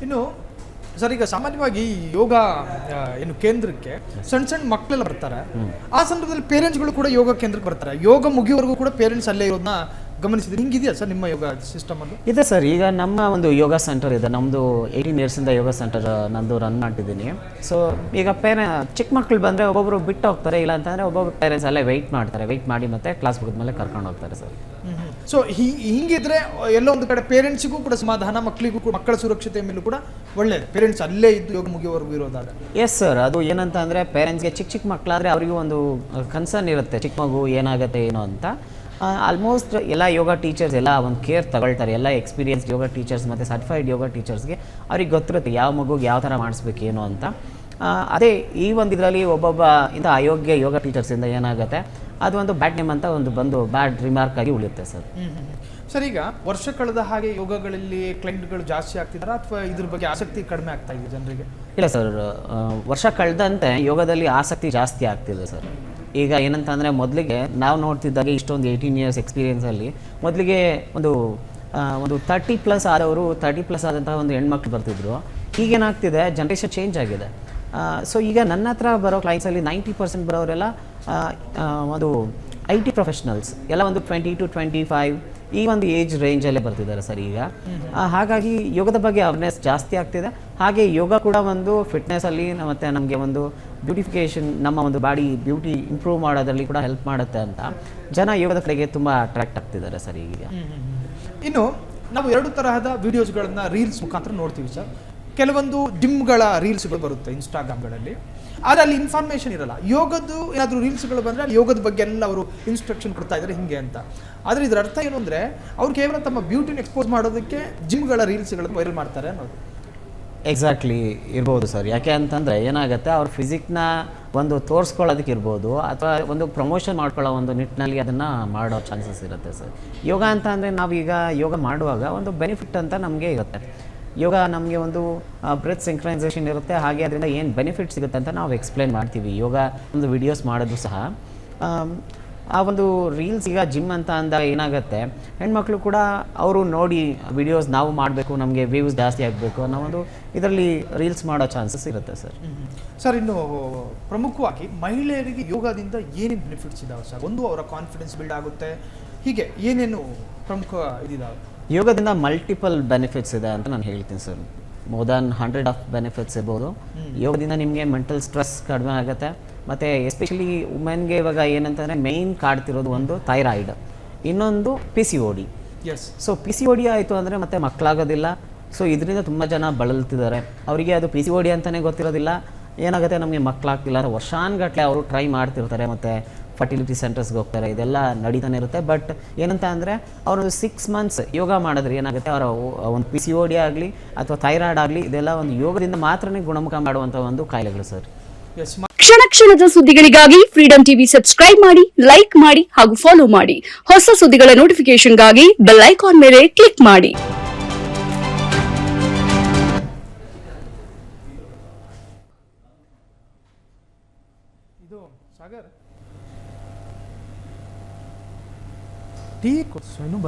ಇನ್ನು ಸರ್ ಈಗ ಸಾಮಾನ್ಯವಾಗಿ ಯೋಗ ಏನು ಕೇಂದ್ರಕ್ಕೆ ಸಣ್ಣ ಮಕ್ಕಳೆಲ್ಲ ಬರ್ತಾರೆ. ಆ ಸಂದರ್ಭದಲ್ಲಿ ಪೇರೆಂಟ್ಸ್ಗಳು ಕೂಡ ಯೋಗ ಕೇಂದ್ರಕ್ಕೆ ಬರ್ತಾರೆ. ಯೋಗ ಮುಗಿಯುವವರೆಗೂ ಕೂಡ ಪೇರೆಂಟ್ಸ್ ಅಲ್ಲೇ ಇರೋದನ್ನ ಗಮನಿಸಿದ್ರೆ ಹಿಂಗಿದೆಯಾ ಸರ್ ನಿಮ್ಮ ಯೋಗ ಸಿಸ್ಟಮ್ ಅಲ್ಲಿ? ಇದೆ ಸರ್. ಈಗ ನಮ್ಮ ಒಂದು ಯೋಗ ಸೆಂಟರ್ ಇದೆ, ನಮ್ಮದು 18 ಇಯರ್ಸಿಂದ ಯೋಗ ಸೆಂಟರ್ ನಂದು ರನ್ ಮಾಡ್ತಿದ್ದೀನಿ. ಸೊ ಈಗ ಚಿಕ್ಕ ಮಕ್ಕಳು ಬಂದರೆ ಒಬ್ಬೊಬ್ಬರು ಬಿಟ್ಟು ಹೋಗ್ತಾರೆ, ಇಲ್ಲ ಅಂತಂದರೆ ಒಬ್ಬೊಬ್ಬರು ಪೇರೆಂಟ್ಸ್ ಅಲ್ಲೇ ವೆಯ್ಟ್ ಮಾಡ್ತಾರೆ. ವೆಯ್ಟ್ ಮಾಡಿ ಮತ್ತೆ ಕ್ಲಾಸ್ ಮುಗಿದ್ಮೇಲೆ ಕರ್ಕೊಂಡು ಹೋಗ್ತಾರೆ ಸರ್. ಸೊ ಹಿಂಗಿದ್ರೆ ಎಲ್ಲೋ ಒಂದು ಕಡೆ ಪೇರೆಂಟ್ಸಿಗೂ ಕೂಡ ಸಮಾಧಾನ, ಮಕ್ಕಳಿಗೂ ಕೂಡ, ಮಕ್ಕಳ ಸುರಕ್ಷತೆ ಮೇಲೂ ಕೂಡ ಒಳ್ಳೆಯದು. ಪೇರೆಂಟ್ಸ್ ಅಲ್ಲೇ ಇದ್ದು ಯೋಗ ಮುಗಿಯೋವರೆಗೂ ಇರೋದಾಗ. Yes sir. ಅದು ಏನಂತ ಅಂದರೆ ಪೇರೆಂಟ್ಸ್ಗೆ ಚಿಕ್ಕ ಮಕ್ಕಳಾದರೆ ಅವರಿಗೂ ಒಂದು ಕನ್ಸರ್ನ್ ಇರುತ್ತೆ, ಚಿಕ್ಕ ಮಗು ಏನಾಗುತ್ತೆ ಏನೋ ಅಂತ. ಆಲ್ಮೋಸ್ಟ್ ಎಲ್ಲ ಯೋಗ ಟೀಚರ್ಸ್ ಎಲ್ಲ ಒಂದು ಕೇರ್ ತಗೊಳ್ತಾರೆ. ಎಲ್ಲ ಎಕ್ಸ್ಪೀರಿಯನ್ಸ್ ಯೋಗ ಟೀಚರ್ಸ್ ಮತ್ತು ಸರ್ಟಿಫೈಡ್ ಯೋಗ ಟೀಚರ್ಸ್ಗೆ ಅವ್ರಿಗೆ ಗೊತ್ತಿರುತ್ತೆ ಯಾವ ಮಗುಗೆ ಯಾವ ಥರ ಮಾಡಿಸ್ಬೇಕು ಏನು ಅಂತ. ಅದೇ ಈ ಒಂದು ಇದರಲ್ಲಿ ಒಬ್ಬೊಬ್ಬ ಇಂಥ ಅಯೋಗ್ಯ ಯೋಗ ಟೀಚರ್ಸಿಂದ ಏನಾಗುತ್ತೆ, ಅದು ಒಂದು ಬ್ಯಾಡ್ ನೇಮ್ ಅಂತ ಒಂದು ಬ್ಯಾಡ್ ರಿಮಾರ್ಕ್ ಆಗಿ ಉಳಿಯುತ್ತೆ ಸರ್. ಸರ್, ಈಗ ವರ್ಷ ಕಳೆದ ಹಾಗೆ ಯೋಗಗಳಲ್ಲಿ ಕ್ಲೈಂಟ್ಗಳು ಜಾಸ್ತಿ ಆಗ್ತಿದಾರಾ ಅಥವಾ ಇದ್ರ ಬಗ್ಗೆ ಆಸಕ್ತಿ ಕಡಿಮೆ ಆಗ್ತಾ ಇದೆ ಜನರಿಗೆ? ಇಲ್ಲ ಸರ್, ವರ್ಷ ಕಳೆದಂತೆ ಯೋಗದಲ್ಲಿ ಆಸಕ್ತಿ ಜಾಸ್ತಿ ಆಗ್ತಿದೆ ಸರ್. ಈಗ ಏನಂತ ಅಂದರೆ ಮೊದಲಿಗೆ ನಾವು ನೋಡ್ತಿದ್ದಾಗ ಇಷ್ಟೊಂದು 18 ಇಯರ್ಸ್ ಎಕ್ಸ್ಪೀರಿಯೆನ್ಸಲ್ಲಿ ಮೊದಲಿಗೆ ಒಂದು 30+ ಆದವರು, 30+ ಆದಂತಹ ಒಂದು ಹೆಣ್ಮಕ್ಳು ಬರ್ತಿದ್ರು. ಈಗೇನಾಗ್ತಿದೆ, ಜನ್ರೇಷನ್ ಚೇಂಜ್ ಆಗಿದೆ. ಸೊ ಈಗ ನನ್ನ ಹತ್ರ ಬರೋ ಕ್ಲೈಂಟ್ಸಲ್ಲಿ 90% ಬರೋರೆಲ್ಲ ಒಂದು IT ಪ್ರೊಫೆಷ್ನಲ್ಸ್ ಎಲ್ಲ ಒಂದು 20 to 25 ಈ ಒಂದು ಏಜ್ ರೇಂಜಲ್ಲೇ ಬರ್ತಿದ್ದಾರೆ ಸರ್ ಈಗ. ಹಾಗಾಗಿ ಯೋಗದ ಬಗ್ಗೆ ಅವೇರ್ನೆಸ್ ಜಾಸ್ತಿ ಆಗ್ತಿದೆ. ಹಾಗೆ ಯೋಗ ಕೂಡ ಒಂದು ಫಿಟ್ನೆಸ್ಸಲ್ಲಿ ಮತ್ತು ನಮಗೆ ಒಂದು ಬ್ಯೂಟಿಫಿಕೇಷನ್, ನಮ್ಮ ಒಂದು ಬಾಡಿ ಬ್ಯೂಟಿ ಇಂಪ್ರೂವ್ ಮಾಡೋದ್ರಲ್ಲಿ ಕೂಡ ಹೆಲ್ಪ್ ಮಾಡುತ್ತೆ ಅಂತ ಜನ ಯೋಗದ ಕಡೆಗೆ ತುಂಬ ಅಟ್ರಾಕ್ಟ್ ಆಗ್ತಿದ್ದಾರೆ ಸರ್ ಈಗ. ಇನ್ನು ನಾವು 2 ತರಹದ ವಿಡಿಯೋಸ್ಗಳನ್ನು ರೀಲ್ಸ್ ಮುಖಾಂತರ ನೋಡ್ತೀವಿ ಸರ್. ಕೆಲವೊಂದು ಜಿಮ್ಗಳ ರೀಲ್ಸ್ಗಳು ಬರುತ್ತೆ ಇನ್ಸ್ಟಾಗ್ರಾಮ್ಗಳಲ್ಲಿ, ಆದರೆ ಅಲ್ಲಿ ಇನ್ಫಾರ್ಮೇಷನ್ ಇರಲ್ಲ. ಯೋಗದ್ದು ಏನಾದರೂ ರೀಲ್ಸ್ಗಳು ಬಂದರೆ ಅಲ್ಲಿ ಯೋಗದ ಬಗ್ಗೆ ಎಲ್ಲ ಅವರು ಇನ್ಸ್ಟ್ರಕ್ಷನ್ ಕೊಡ್ತಾ ಇದ್ದಾರೆ ಹಿಂಗೆ ಅಂತ. ಆದರೆ ಇದರ ಅರ್ಥ ಏನು ಅಂದರೆ ಅವ್ರು ಕೇವಲ ತಮ್ಮ ಬ್ಯೂಟಿನ ಎಕ್ಸ್ಪೋಸ್ ಮಾಡೋದಕ್ಕೆ ಜಿಮ್ಗಳ ರೀಲ್ಸ್ಗಳನ್ನು ವೈರಲ್ ಮಾಡ್ತಾರೆ ಅನ್ನೋದು. ಎಕ್ಸಾಕ್ಟ್ಲಿ ಇರ್ಬೋದು ಸರ್. ಯಾಕೆ ಅಂತಂದರೆ ಏನಾಗುತ್ತೆ, ಅವ್ರ ಫಿಸಿಕ್ನ ಒಂದು ತೋರಿಸ್ಕೊಳ್ಳೋದಕ್ಕೆ ಇರ್ಬೋದು, ಅಥವಾ ಒಂದು ಪ್ರಮೋಷನ್ ಮಾಡ್ಕೊಳ್ಳೋ ಒಂದು ನಿಟ್ಟಿನಲ್ಲಿ ಅದನ್ನು ಮಾಡೋ ಚಾನ್ಸಸ್ ಇರುತ್ತೆ ಸರ್. ಯೋಗ ಅಂತ ಅಂದರೆ ನಾವೀಗ ಯೋಗ ಮಾಡುವಾಗ ಒಂದು ಬೆನಿಫಿಟ್ ಅಂತ ನಮಗೆ ಇರುತ್ತೆ. ಯೋಗ ನಮಗೆ ಒಂದು ಬ್ರೆತ್ ಸಿಂಕ್ರನೈಸೇಷನ್ ಇರುತ್ತೆ. ಹಾಗೆ ಅದರಿಂದ ಏನು ಬೆನಿಫಿಟ್ ಸಿಗುತ್ತೆ ಅಂತ ನಾವು ಎಕ್ಸ್ಪ್ಲೇನ್ ಮಾಡ್ತೀವಿ ಯೋಗ ಒಂದು ವಿಡಿಯೋಸ್ ಮಾಡೋದು ಸಹ. ಆ ಒಂದು ರೀಲ್ಸ್ ಈಗ ಜಿಮ್ ಅಂತ ಅಂದಾಗ ಏನಾಗುತ್ತೆ, ಹೆಣ್ಮಕ್ಳು ಕೂಡ ಅವರು ನೋಡಿ ವಿಡಿಯೋಸ್ ನಾವು ಮಾಡಬೇಕು, ನಮಗೆ ವ್ಯೂಸ್ ಜಾಸ್ತಿ ಆಗಬೇಕು ಅನ್ನೋ ಒಂದು ಇದರಲ್ಲಿ ರೀಲ್ಸ್ ಮಾಡೋ ಚಾನ್ಸಸ್ ಇರುತ್ತೆ ಸರ್. ಸರ್, ಇನ್ನು ಪ್ರಮುಖವಾಗಿ ಮಹಿಳೆಯರಿಗೆ ಯೋಗದಿಂದ ಏನೇನು ಬೆನಿಫಿಟ್ಸ್ ಇದಾವೆ ಸರ್? ಒಂದು, ಅವರ ಕಾನ್ಫಿಡೆನ್ಸ್ ಬಿಲ್ಡ್ ಆಗುತ್ತೆ, ಹೀಗೆ ಏನೇನು ಪ್ರಮುಖ ಇದಿದ್ದಾವೆ? ಯೋಗದಿಂದ ಮಲ್ಟಿಪಲ್ ಬೆನಿಫಿಟ್ಸ್ ಇದೆ ಅಂತ ನಾನು ಹೇಳ್ತೀನಿ sir. More than 100 of benefits ಇರ್ಬೋದು. ಯೋಗದಿಂದ ನಿಮಗೆ ಮೆಂಟಲ್ ಸ್ಟ್ರೆಸ್ ಕಡಿಮೆ ಆಗುತ್ತೆ. ಮತ್ತು ಎಸ್ಪೆಷಲಿ ವುಮೆನ್ಗೆ ಇವಾಗ ಏನಂತಂದರೆ ಮೇಯ್ನ್ ಕಾಡ್ತಿರೋದು ಒಂದು ಥೈರಾಯ್ಡ್, ಇನ್ನೊಂದು PCOD. ಸೊ PCOD ಆಯಿತು ಅಂದರೆ ಮತ್ತೆ ಮಕ್ಕಳಾಗೋದಿಲ್ಲ. ಸೊ ಇದರಿಂದ ತುಂಬ ಜನ ಬಳಲ್ತಿದ್ದಾರೆ. ಅವರಿಗೆ ಅದು PCOD ಅಂತಲೇ ಗೊತ್ತಿರೋದಿಲ್ಲ. ಏನಾಗುತ್ತೆ, ನಮಗೆ ಮಕ್ಕಳಾಗ್ತಿಲ್ಲ ಅಂದರೆ ವರ್ಷಾನುಗಟ್ಟಲೆ ಅವರು ಟ್ರೈ ಮಾಡ್ತಿರ್ತಾರೆ, ಮತ್ತು ಫರ್ಟಿಲಿಟಿ ಸೆಂಟರ್ಸ್ಗೆ ಹೋಗ್ತಾರೆ, ಇದೆಲ್ಲ ನಡೀತಾನೆ ಇರುತ್ತೆ. ಬಟ್ ಏನಂತ ಅಂದರೆ ಅವರು 6 ಮಂತ್ಸ್ ಯೋಗ ಮಾಡಿದ್ರೆ ಏನಾಗುತ್ತೆ, ಅವರ ಒಂದು PCOD ಆಗಲಿ ಅಥವಾ ಥೈರಾಯ್ಡ್ ಆಗಲಿ ಇದೆಲ್ಲ ಒಂದು ಯೋಗದಿಂದ ಮಾತ್ರನೇ ಗುಣಮುಖ ಮಾಡುವಂಥ ಒಂದು ಕಾಯಿಲೆಗಳು ಸರ್. ಕ್ಷಣ ಕ್ಷಣದ ಸುದ್ದಿಗಳಿಗಾಗಿ ಫ್ರೀಡಂ ಟಿವಿ ಸಬ್ಸ್ಕ್ರೈಬ್ ಮಾಡಿ, ಲೈಕ್ ಮಾಡಿ ಹಾಗೂ ಫಾಲೋ ಮಾಡಿ. ಹೊಸ ಸುದ್ದಿಗಳ ನೋಟಿಫಿಕೇಶನ್ಗಾಗಿ ಬೆಲ್ ಐಕಾನ್ ಮೇಲೆ ಕ್ಲಿಕ್ ಮಾಡಿ. ಇದು ಸಾಗರ್ ಟೀ